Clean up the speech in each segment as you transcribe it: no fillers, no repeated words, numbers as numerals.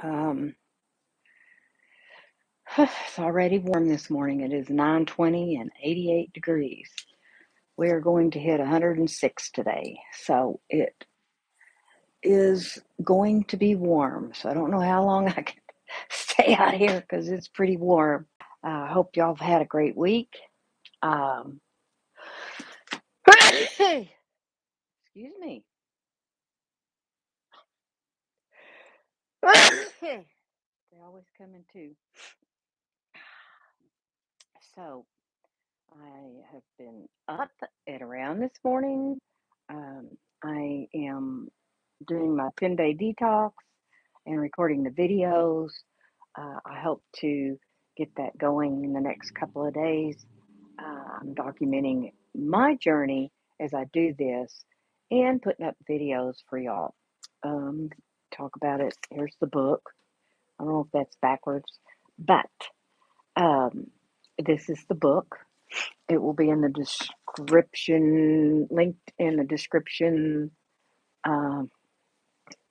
Um, it's already warm this morning. It is 9:20 and 88 degrees. We are going to hit 106 today. So it is going to be warm. So I don't know how long I can stay out here because it's pretty warm. I hope y'all have had a great week. Um, excuse me. They always come in too. So I have been up at around this morning. Um, I am doing my 10-day detox and recording the videos. I hope to get that going in the next couple of days. I'm documenting my journey as I do this and putting up videos for y'all. Um, talk about it. Here's the book. I don't know if that's backwards, but um, this is the book. It will be in the description, linked in the description, um,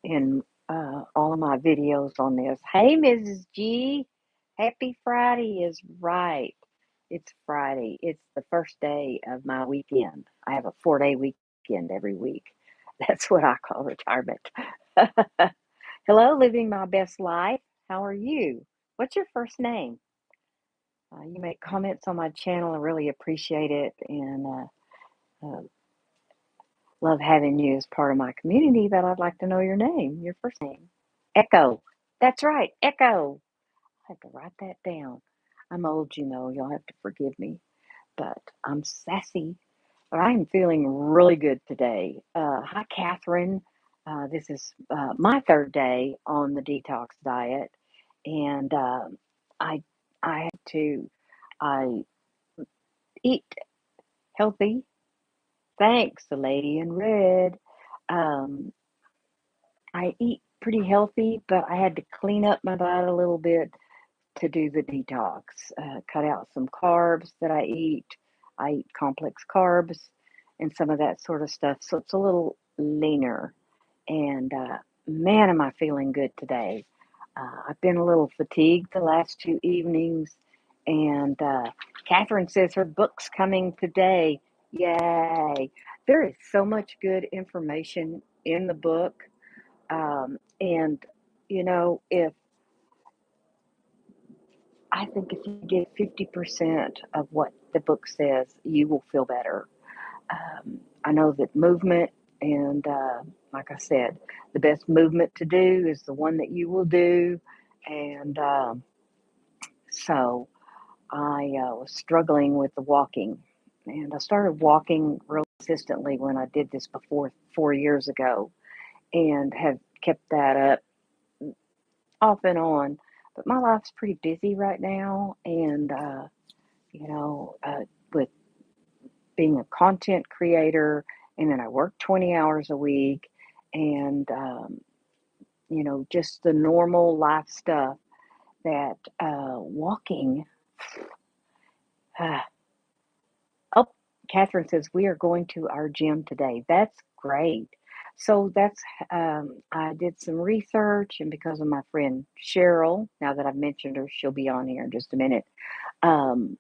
in all of my videos on this. Hey, Mrs. G, happy Friday is right. It's Friday. It's the first day of my weekend. I have a 4-day weekend every week. That's what I call retirement. Hello, living my best life. How are you? What's your first name? You make comments on my channel. I really appreciate it. And uh, love having you as part of my community, but I'd like to know your name, your first name. Echo. That's right, Echo. I have to write that down. I'm old, you'll have to forgive me, but I'm sassy. But I am feeling really good today. Hi, Catherine. This is my third day on the detox diet, and I I had to I eat healthy. Thanks, the lady in red. Um, I eat pretty healthy, but I had to clean up my diet a little bit to do the detox. Cut out some carbs that I eat. I eat complex carbs and some of that sort of stuff. So it's a little leaner. And man, am I feeling good today. I've been a little fatigued the last 2 evenings. And Catherine says her book's coming today. Yay. There is so much good information in the book. And, if I think if you get 50% of what the book says, you will feel better. I know that movement, and like I said, the best movement to do is the one that you will do. And so I was struggling with the walking. And I started walking real consistently when I did this before 4 years ago and have kept that up off and on. But my life's pretty busy right now. And, with being a content creator, and then I work 20 hours a week, and just the normal life stuff that walking. Uh, oh, Catherine says we are going to our gym today. That's great. So I did some research, and because of my friend Cheryl, now that I've mentioned her, she'll be on here in just a minute. Um,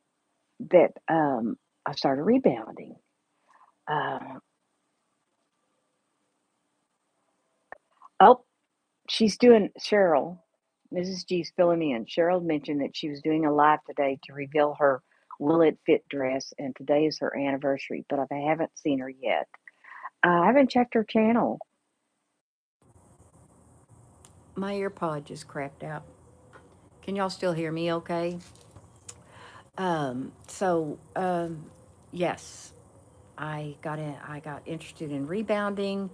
that I started rebounding. Uh, oh, she's doing Cheryl. Mrs. G's filling me in. Cheryl mentioned that she was doing a live today to reveal her Will It Fit dress, and today is her anniversary, but I haven't seen her yet. I haven't checked her channel. My earpod just crapped out. Can y'all still hear me okay? Yes, I got interested in rebounding,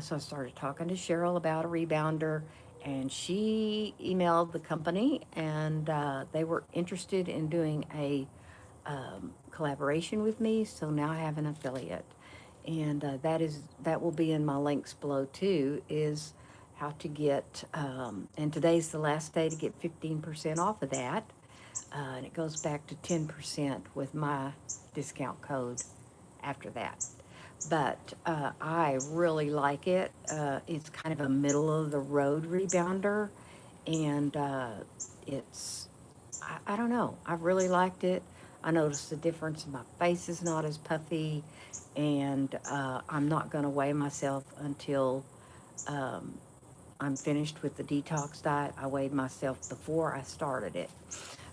so I started talking to Cheryl about a rebounder, and she emailed the company, and they were interested in doing a collaboration with me. So now I have an affiliate, and that will be in my links below too. Is how to get, and today's the last day to get 15% off of that, and it goes back to 10% with my discount code after that. But I really like it. It's kind of a middle of the road rebounder, and I don't know. I really liked it. I noticed the difference. My face is not as puffy, and I'm not going to weigh myself until um, I'm finished with the detox diet. I weighed myself before I started it.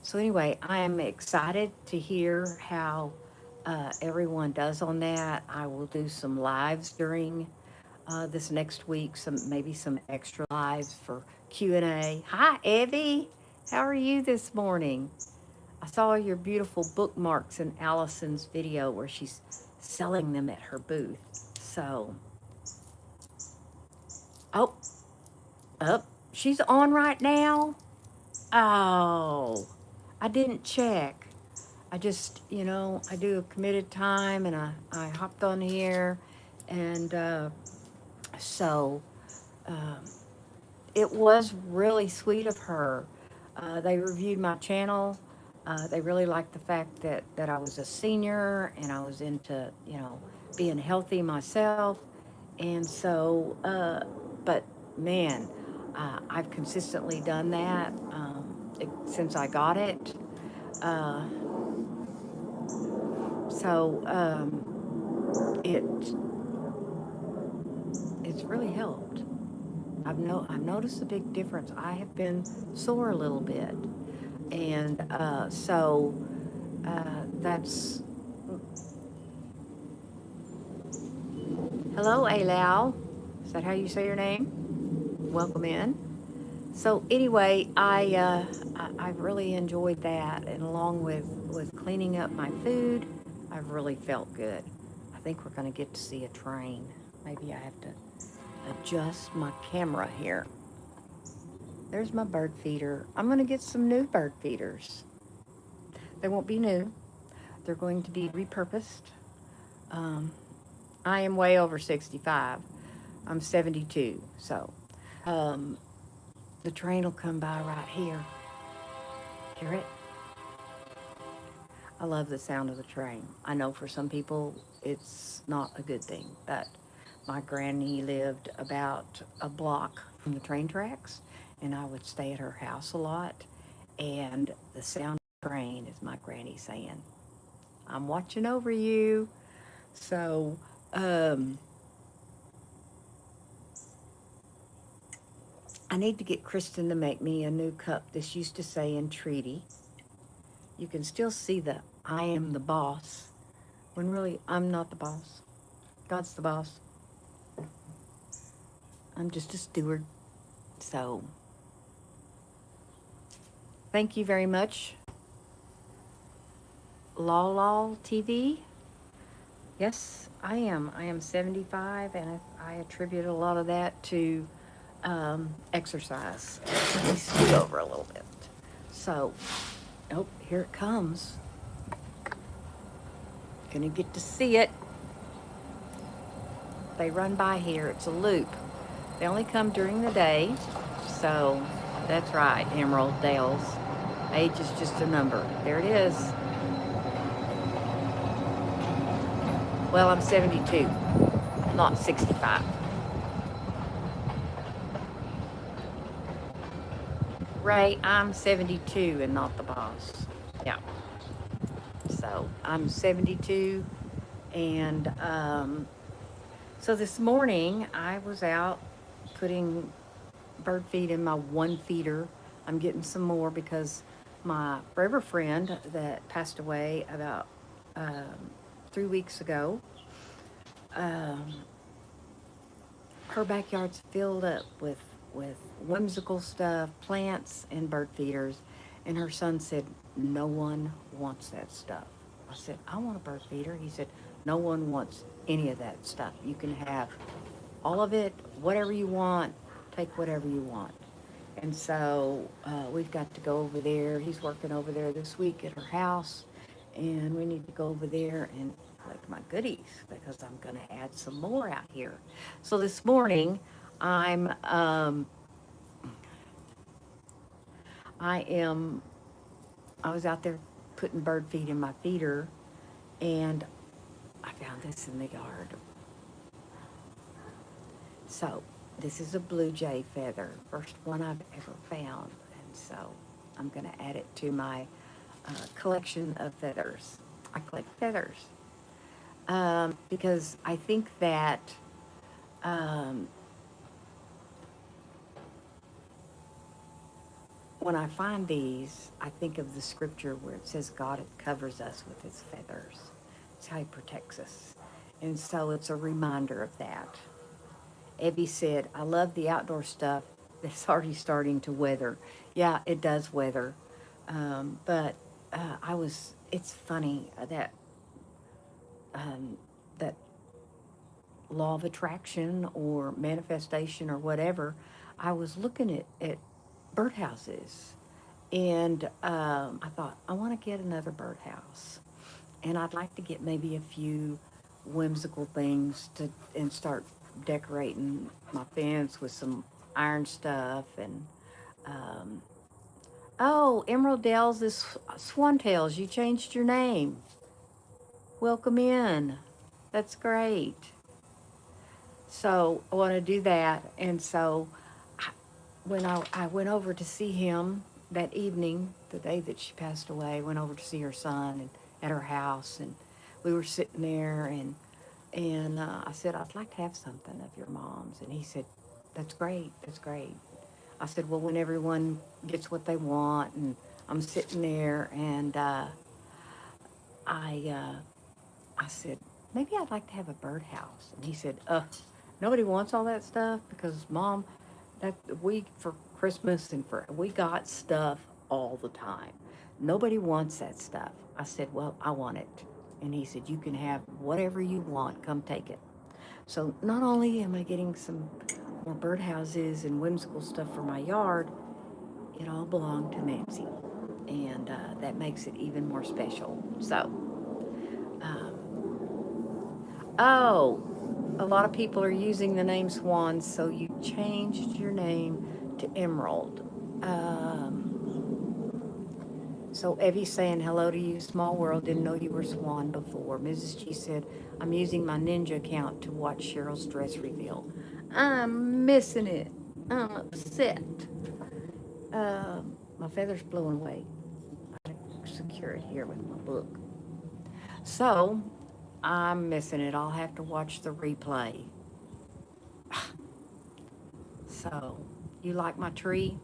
So anyway, I am excited to hear how everyone does on that. I will do some lives during this next week, maybe some extra lives for Q&A. Hi, Evie. How are you this morning? I saw your beautiful bookmarks in Allison's video where she's selling them at her booth. So, oh, she's on right now. Oh, I didn't check. I just, I do a committed time, and I hopped on here, and so um, it was really sweet of her. They reviewed my channel. They really liked the fact that I was a senior and I was into, being healthy myself. And so, but man, I've consistently done that since I got it. Uh, so it it's really helped. I've noticed a big difference. I have been sore a little bit, and that's. Hello, Alao. Is that how you say your name? Welcome in. So anyway, I've really enjoyed that, and along with cleaning up my food, I've really felt good. I think we're going to get to see a train. Maybe I have to adjust my camera here. There's my bird feeder. I'm going to get some new bird feeders. They won't be new. They're going to be repurposed. Um, I am way over 65. I'm 72, so um, the train will come by right here. Hear it? I love the sound of the train. I know for some people it's not a good thing, but my granny lived about a block from the train tracks, and I would stay at her house a lot, and the sound of the train is my granny saying, "I'm watching over you." So, I need to get Kristen to make me a new cup. This used to say Entreaty. You can still see the "I am the boss," when really I'm not the boss. God's the boss. I'm just a steward. So, thank you very much, Lol TV. Yes, I am. I am 75, and I attribute a lot of that to exercise. Let me scoot over a little bit. So, oh, here it comes. Gonna get to see it. They run by here. It's a loop. They only come during the day. So, that's right, Emerald Dales. Age is just a number. There it is. Well, I'm 72, not 65. Ray, I'm 72 and not the boss. Yeah. So I'm 72, and so this morning I was out putting bird feed in my one feeder. I'm getting some more because my forever friend that passed away about 3 weeks ago, um, her backyard's filled up with whimsical stuff, plants and bird feeders, and her son said, "No one wants that stuff." I said, "I want a bird feeder." He said, "No one wants any of that stuff. You can have all of it, whatever you want, take whatever you want." And so we've got to go over there. He's working over there this week at her house, and we need to go over there and collect my goodies because I'm going to add some more out here. So this morning, I was out there putting bird feed in my feeder, and I found this in the yard. So This is a blue jay feather, first one I've ever found. And so I'm going to add it to my collection of feathers. I collect feathers because I think that um, when I find these, I think of the scripture where it says God covers us with his feathers. It's how he protects us. And so it's a reminder of that. Evie said, I love the outdoor stuff that's already starting to weather. Yeah, it does weather. But it's funny um, that law of attraction or manifestation or whatever, I was looking at birdhouses. And I thought, I want to get another birdhouse. And I'd like to get maybe a few whimsical things to and start decorating my fence with some iron stuff. And um, oh, Emerald Dells is Swantails. You changed your name. Welcome in. That's great. So I want to do that. And so when I went over to see him that evening, the day that she passed away, went over to see her son and at her house, and we were sitting there, and I said, I'd like to have something of your mom's, and he said, that's great, that's great. I said, well, when everyone gets what they want, and I'm sitting there, and I I said, maybe I'd like to have a birdhouse. And he said, nobody wants all that stuff because mom, that we for Christmas and for we got stuff all the time. Nobody wants that stuff. I said, well, I want it. And he said, you can have whatever you want. Come take it. So not only am I getting some more birdhouses and whimsical stuff for my yard, it all belonged to Nancy. And that makes it even more special. So, um, oh, a lot of people are using the name Swan, so you changed your name to Emerald. So Evie's saying hello to you, small world. Didn't know you were Swan before. Mrs. G said, I'm using my ninja account to watch Cheryl's dress reveal. I'm missing it. I'm upset. My feather's blowing away. I secure it here with my book. So I'm missing it. I'll have to watch the replay. So, you like my tree?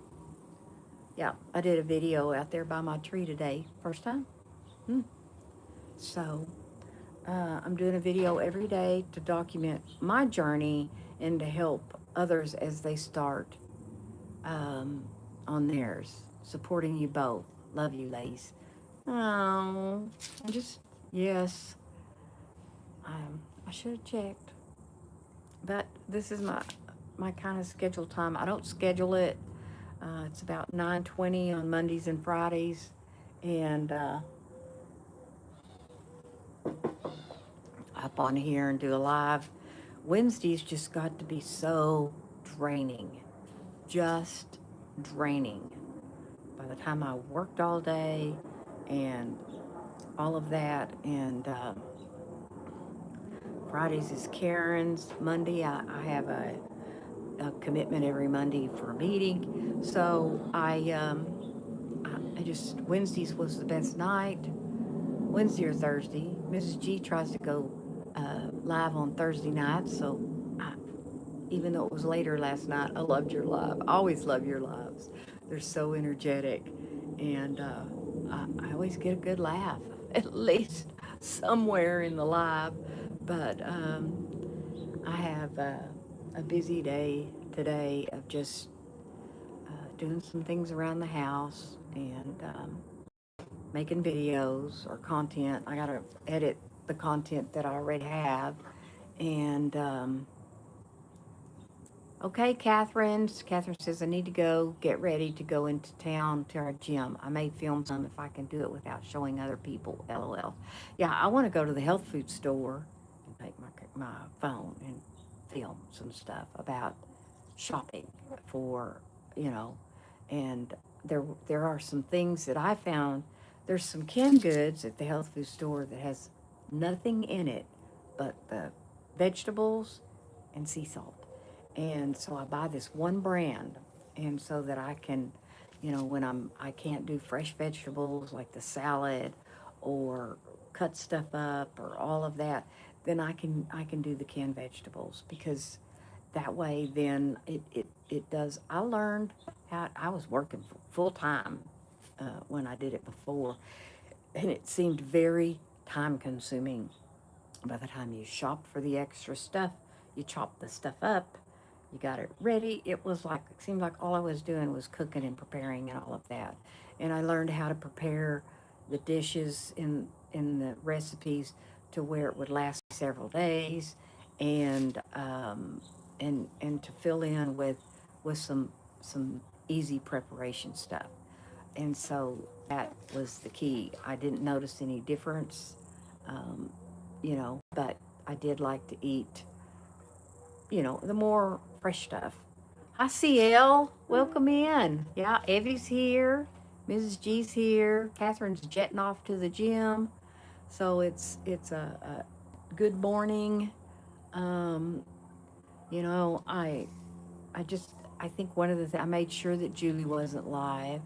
Yeah, I did a video out there by my tree today. First time? Hmm. So, I'm doing a video every day to document my journey and to help others as they start um, on theirs. Supporting you both. Love you, ladies. Oh, just, yes, I should have checked. But this is my kind of scheduled time. I don't schedule it. It's about 9:20 on Mondays and Fridays, and up on here and do a live. Wednesdays just got to be so draining, just draining. By the time I worked all day and all of that, and Fridays is Karen's. Monday I have a commitment every Monday for a meeting, so I just Wednesdays was the best night. Wednesday or Thursday. Mrs. G tries to go live on Thursday night, so I, even though it was later last night, I loved your live. I always love your lives. They're so energetic, and I always get a good laugh, at least somewhere in the live. But I have a busy day today of just doing some things around the house and making videos or content. I got to edit the content that I already have. And okay, Catherine. Catherine says, I need to go get ready to go into town to our gym. I may film some if I can do it without showing other people. LOL. Yeah, I want to go to the health food store and take my phone and film some stuff about shopping for, you know, and there are some things that I found. There's some canned goods at the health food store that has nothing in it but the vegetables and sea salt. And so I buy this one brand, and so that I can, when I can't do fresh vegetables like the salad or cut stuff up or all of that, then I can do the canned vegetables, because that way then it does. I learned how I was working full time when I did it before, and it seemed very time consuming. By the time you shop for the extra stuff, you chop the stuff up, you got it ready. It seemed like all I was doing was cooking and preparing and all of that. And I learned how to prepare the dishes in the recipes to where it would last several days, and and to fill in with some easy preparation stuff. And so that was the key. I didn't notice any difference, um, but I did like to eat, the more fresh stuff. Hi, CL. Welcome in. Yeah, Evie's here. Mrs. G's here. Catherine's jetting off to the gym. So it's a good morning. Um, I think one of the things, I made sure that Julie wasn't live.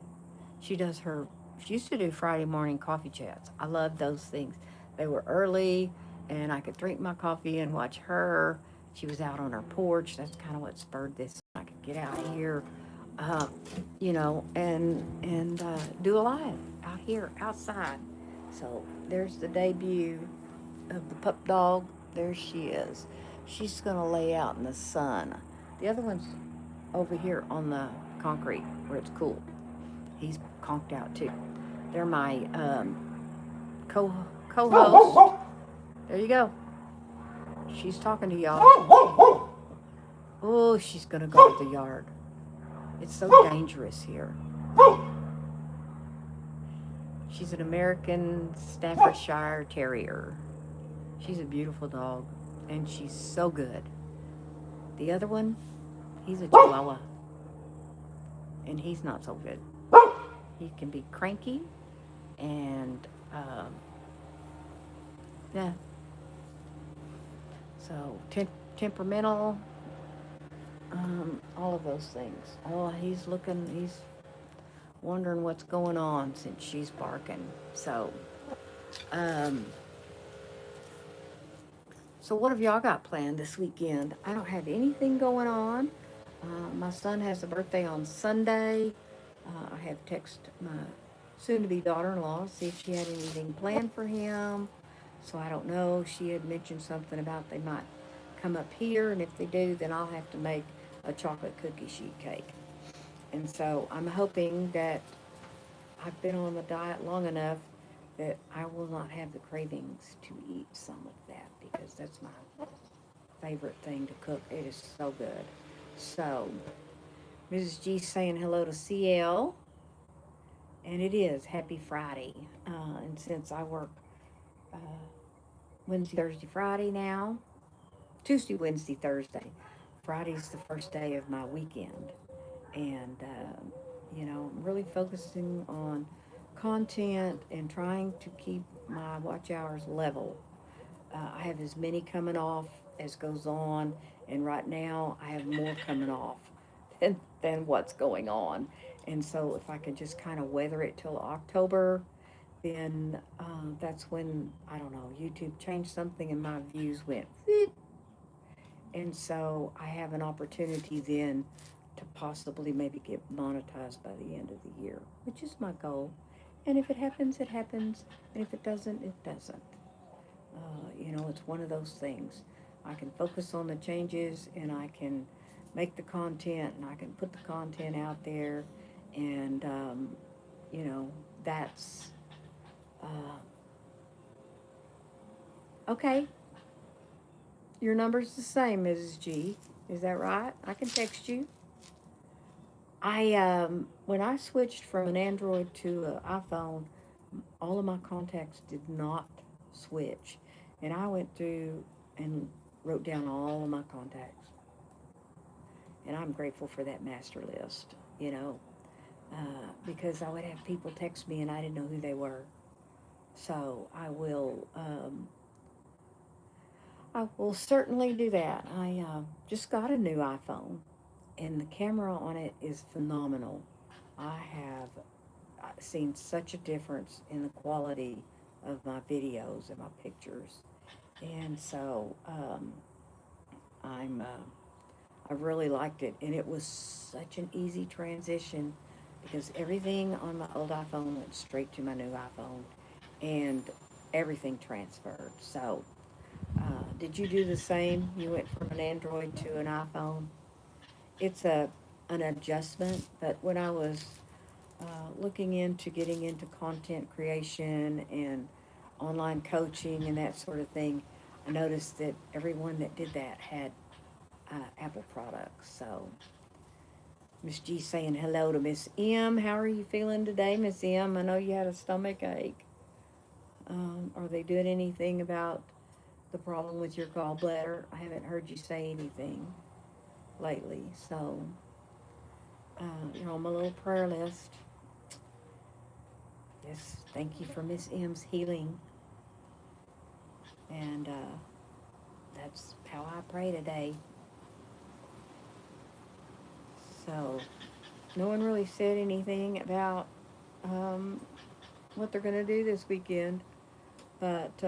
She does her, she used to do Friday morning coffee chats. I love those things. They were early, and I could drink my coffee and watch her. She was out on her porch. That's kind of what spurred this. I could get out here, uh, and do a live out here outside. So there's the debut of the pup dog. There she is. She's gonna lay out in the sun. The other one's over here on the concrete where it's cool. He's conked out too. They're my co-host. There you go. She's talking to y'all. Oh, she's gonna guard the yard. It's so dangerous here. She's an American Staffordshire Terrier. She's a beautiful dog, and she's so good. The other one, he's a Chihuahua, and he's not so good. He can be cranky, and yeah, so temperamental, all of those things. Oh, he's wondering what's going on since she's barking. Um, so what have y'all got planned this weekend? I don't have anything going on. My son has a birthday on Sunday. I have texted my soon-to-be daughter-in-law to see if she had anything planned for him. So I don't know. She had mentioned something about they might come up here, and if they do, then I'll have to make a chocolate cookie sheet cake. And so I'm hoping that I've been on the diet long enough that I will not have the cravings to eat some of that, because that's my favorite thing to cook. It is so good. So, Mrs. G saying hello to CL, and it is Happy Friday. And since I work uh, Wednesday, Thursday, Friday now, Tuesday, Wednesday, Thursday, Friday's the first day of my weekend. And, I'm really focusing on content and trying to keep my watch hours level. I have as many coming off as goes on, and right now I have more coming off than what's going on. And so if I can just kind of weather it till October, then that's when, I don't know, YouTube changed something and my views went. And so I have an opportunity then to possibly maybe get monetized by the end of the year, which is my goal. And if it happens, it happens. And if it doesn't, it doesn't. It's one of those things. I can focus on the changes, and I can make the content, and I can put the content out there. And, that's uh, okay. Your number's the same, Mrs. G. Is that right? I can text you. When I switched from an Android to an iPhone, all of my contacts did not switch. And I went through and wrote down all of my contacts. And I'm grateful for that master list, because I would have people text me and I didn't know who they were. So I will certainly do that. I just got a new iPhone, and the camera on it is phenomenal. I have seen such a difference in the quality of my videos and my pictures, and so I really liked it, and it was such an easy transition because everything on my old iPhone went straight to my new iPhone, and everything transferred. So, did you do the same? You went from an Android to an iPhone. It's a an adjustment, but when I was looking into getting into content creation and online coaching and that sort of thing, I noticed that everyone that did that had Apple products. So Miss G saying hello to Miss M. How are you feeling today, Miss M? I know you had a stomach ache. Are they doing anything about the problem with your gallbladder? I haven't heard you say anything lately. So you're on my little prayer list. Yes, thank you for Miss M's healing. And that's how I pray today. So no one really said anything about um, what they're going to do this weekend. But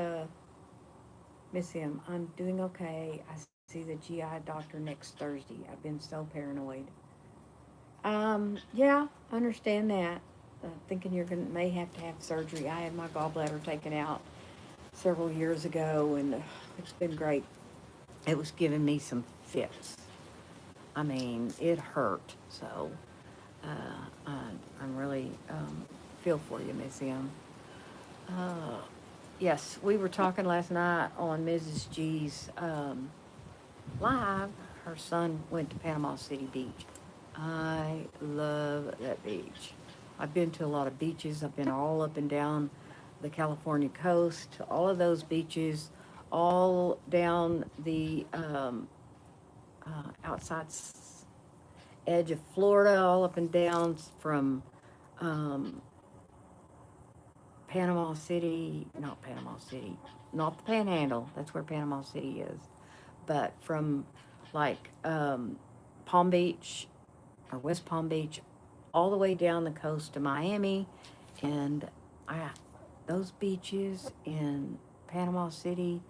Miss M, I'm doing okay. I see the GI doctor next Thursday. I've been so paranoid. Yeah, I understand that. Thinking you're gonna may have to have surgery. I had my gallbladder taken out several years ago, and it's been great. It was giving me some fits. I mean, it hurt. So I'm really feel for you, Miss M. Uh, yes, we were talking last night on Mrs. G's live. Her son went to Panama City Beach. I love that beach. I've been to a lot of beaches. I've been all up and down the California coast, to all of those beaches, all down the outside edge of Florida, all up and down from um, Panama City, not the Panhandle. That's where Panama City is, but from like Palm Beach or West Palm Beach, all the way down the coast to Miami, and I, those beaches in Panama City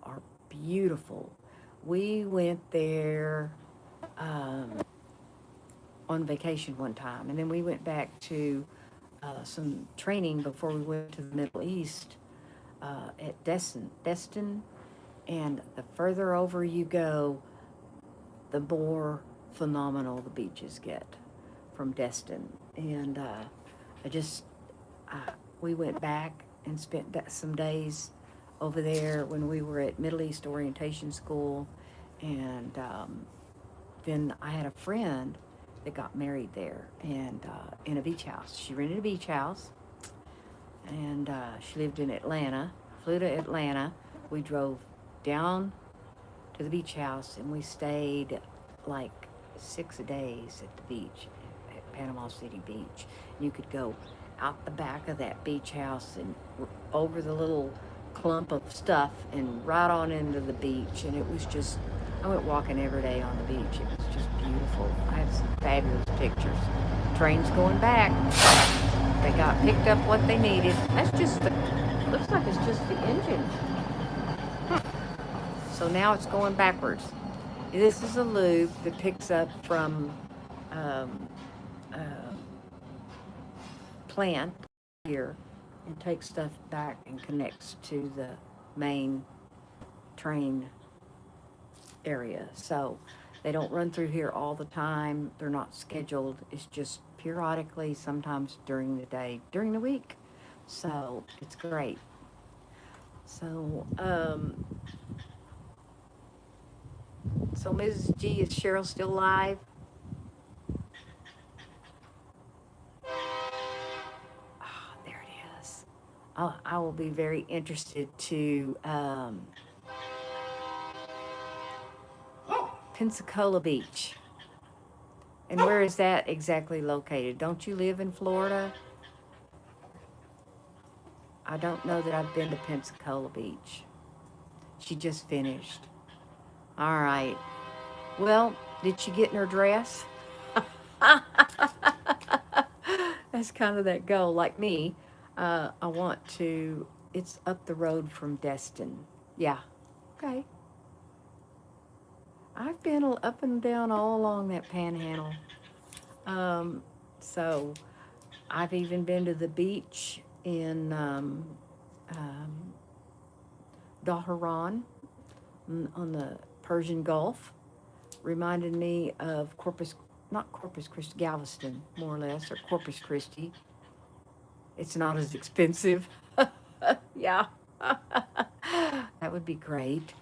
are beautiful. We went there um, on vacation one time, and then we went back to some training before we went to the Middle East at Destin, and the further over you go, the more phenomenal the beaches get from Destin. And I just, we went back and spent some days over there when we were at Middle East Orientation School. And then I had a friend that got married there and in a beach house. She rented a beach house, and she lived in Atlanta, flew to Atlanta. We drove down to the beach house, and we stayed like 6 days at the beach, at Panama City Beach. You could go out the back of that beach house and over the little clump of stuff and right on into the beach. And it was just, I went walking every day on the beach. It was just beautiful. I have some fabulous pictures. Train's going back. They got picked up what they needed. That's just the, looks like it's just the engine. So now it's going backwards. This is a loop that picks up from um, uh, plant here and takes stuff back and connects to the main train area. So they don't run through here all the time. They're not scheduled. It's just periodically, sometimes during the day, during the week. So it's great. So, so Mrs. G, is Cheryl still live? Ah, there it is. I will be very interested to Pensacola Beach. And where is that exactly located? Don't you live in Florida? I don't know that I've been to Pensacola Beach. She just finished. All right. Well, did she get in her dress? That's kind of that goal. Like me, I want to, it's up the road from Destin. Yeah. Okay. I've been up and down all along that panhandle. Um, so I've even been to the beach in um, Dhahran on the Persian Gulf. Reminded me of Corpus, not Corpus Christi, Galveston, more or less, or Corpus Christi. It's not as expensive. Yeah, that would be great.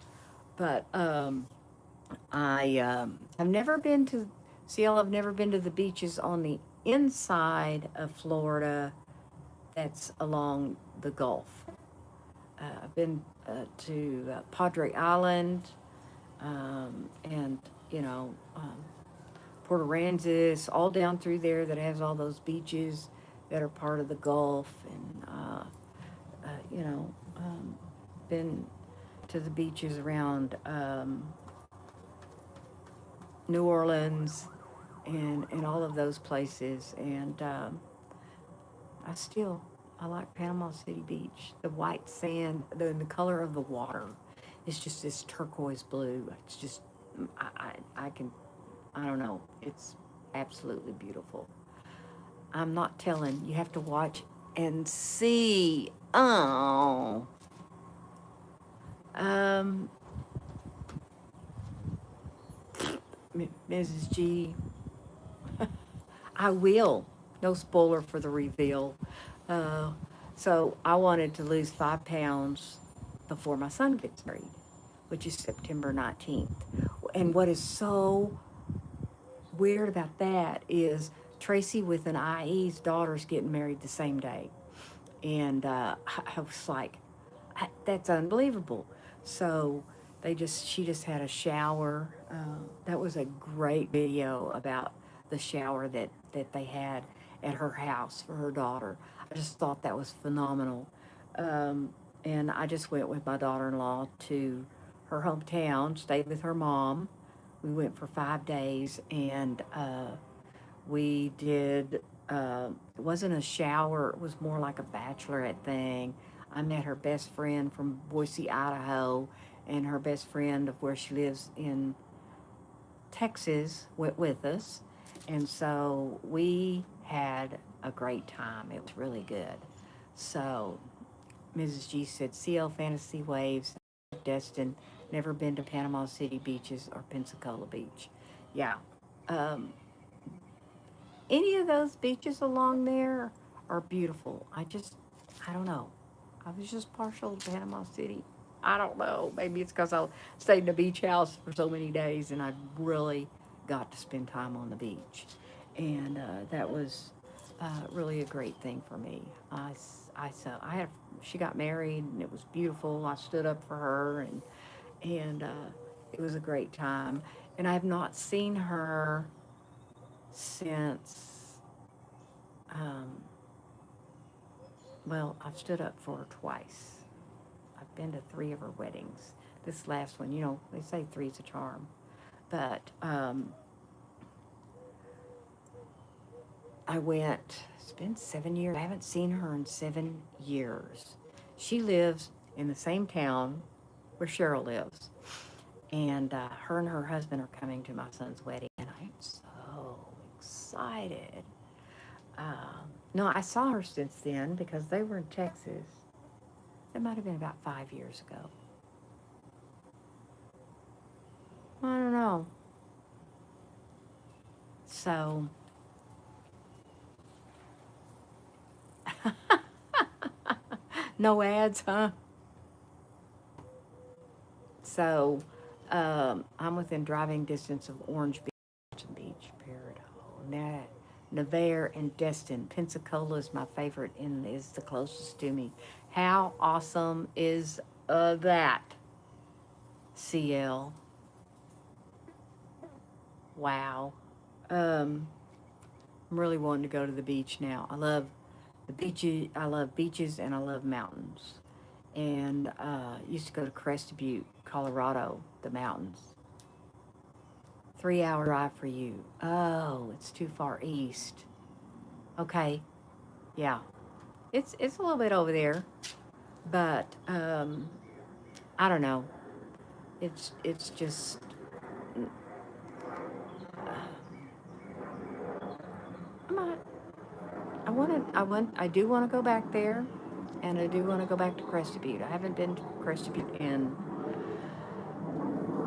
But I've never been to CL. I've never been to the beaches on the inside of Florida. That's along the Gulf. I've been to Padre Island, and you know Port Aransas, all down through there that has all those beaches that are part of the Gulf, and you know, been to the beaches around New Orleans and all of those places, and I still I like Panama City Beach. The white sand, the color of the water, is just this turquoise blue. It's just I can I don't know. It's absolutely beautiful. I'm not telling. You have to watch and see. Oh, um, Mrs. G. I will. No spoiler for the reveal. Uh, so I wanted to lose 5 pounds before my son gets married, which is September 19th. And what is so weird about that is Tracy with an IE's daughter's getting married the same day. And I was like, that's unbelievable. So she just had a shower. That was a great video about the shower that they had at her house for her daughter. I just thought that was phenomenal. And I just went with my daughter-in-law to her hometown, stayed with her mom. We went for 5 days, and we did, it wasn't a shower, it was more like a bachelorette thing. I met her best friend from Boise, Idaho, and her best friend of where she lives in Texas went with us. And so we had a great time. It was really good. So Mrs. G said, CL Fantasy Waves, Destin, never been to Panama City beaches or Pensacola Beach. Yeah. Um, any of those beaches along there are beautiful. I don't know. I was just partial to Panama City. I don't know. Maybe it's because I stayed in a beach house for so many days and I really got to spend time on the beach. And that was really a great thing for me. She got married and it was beautiful. I stood up for her and it was a great time. And I have not seen her since, um, well, I've stood up for her twice. I've been to 3 of her weddings. This last one, they say three's a charm. But it's been 7 years. I haven't seen her in 7 years. She lives in the same town where Cheryl lives. And her and her husband are coming to my son's wedding. And I'm so excited. No, I saw her since then because they were in Texas. It might have been about 5 years ago. I don't know. So, no ads, huh? So, I'm within driving distance of Orange Beach, Peridot, Navarre, and Destin. Pensacola is my favorite and is the closest to me. How awesome is that? CL. Wow. I'm really wanting to go to the beach now. I love the beaches. I love beaches and I love mountains. and used to go to Crested Butte, Colorado, the mountains. 3 hour drive for you. Oh, it's too far east. Okay, yeah, it's a little bit over there, but I don't know. It's just I'm not, I do want to go back there, and I do want to go back to Crested Butte. I haven't been to Crested Butte in,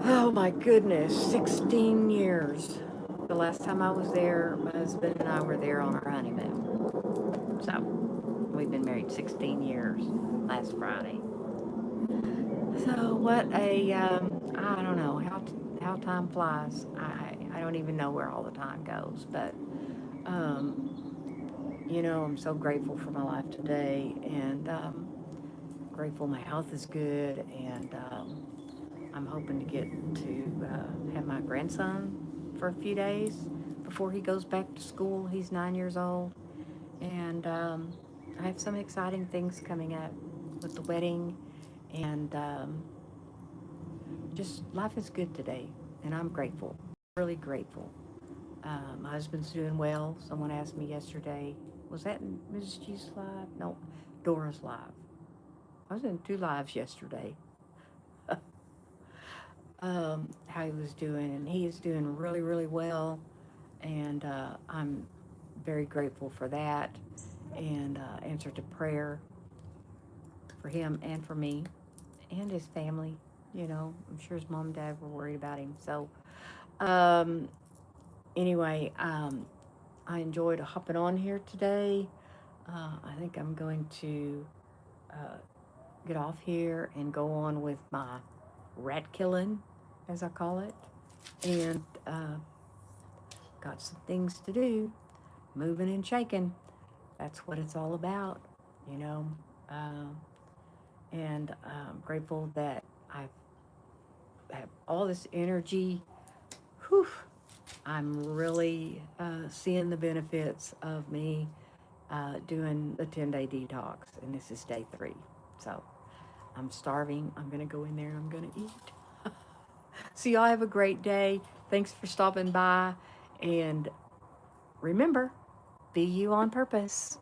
oh my goodness, 16 years. The last time I was there, my husband and I were there on our honeymoon. So we've been married 16 years last Friday. So what a I don't know how time flies. I don't even know where all the time goes, but I'm so grateful for my life today, and grateful my health is good, and I'm hoping to get to have my grandson for a few days before he goes back to school. He's 9 years old, and I have some exciting things coming up with the wedding, and just life is good today, and I'm grateful, really grateful. My husband's doing well. Someone asked me yesterday, was that in Mrs. G's live? No, Dora's live. I was in two lives yesterday. How he was doing, and he is doing really, really well, and I'm very grateful for that, and answered to prayer for him and for me and his family. I'm sure his mom and dad were worried about him. So, um, anyway, I enjoyed hopping on here today. I think I'm going to uh, get off here and go on with my rat killing, as I call it, and got some things to do, moving and shaking. That's what it's all about, you know. Um, and I'm grateful that I have all this energy. Whew, I'm really seeing the benefits of me doing the 10-day detox, and this is day 3. So I'm starving. I'm going to go in there and I'm going to eat. So y'all have a great day. Thanks for stopping by. And remember, be you on purpose.